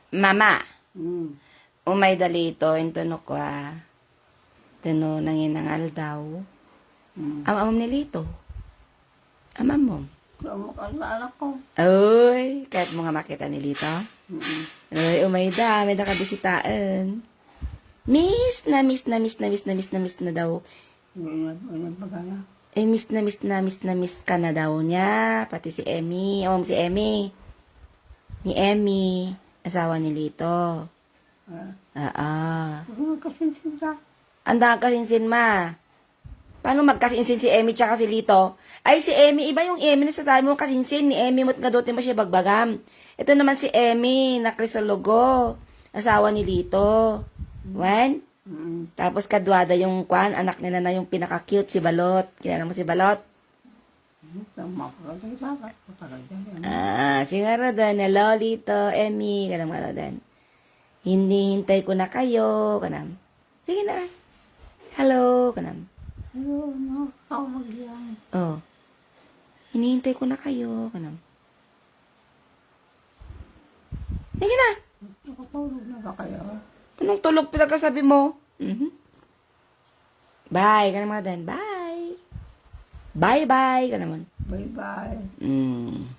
Mama, Hmm. umay dalito, into no kwa. Tino nanginangal daw. Hmm. Amam nilito. Amam mo. Kung anak ko. Uy, kahit mo nga makita nilito. Hmm. Uy, umay da, may nakabisitaan. Miss na daw. Ganyan pagkala. Eh, miss ka na daw niya. Pati si Emmy. Amam si Emmy. Ni Emmy. Asawa ni Lito. Kung magkasinsin ka. Anda kasinsin ma. Paano magkasinsin si Emmy tsaka si Lito? Ay, si Emmy, iba yung Emmy na sa tayo mo kasinsin. Ni Emmy mo't nga doon mo siya bagbagam. Ito naman si Emmy, na Crisologo. Asawa ni Lito. Wen? Hmm. Tapos kadwada yung kwan, anak nila na yung pinaka-cute, si Balot. Kilala mo si Balot? Mapagod sa akin. Matagal dyan. Siguro doon, hello Lito, Emmy, kanam nga doon. Hintay ko na kayo, kanam. Sige na. Hello, kanam. Ayun, tawag yan. Oh. Hinihintay ko na kayo, kanam. Sige na. Nakatulog na ba kayo? Anong tulog pinagkasabi mo? Bye, kanam nga doon. Bye. Bye-bye, kanam. Bye-bye.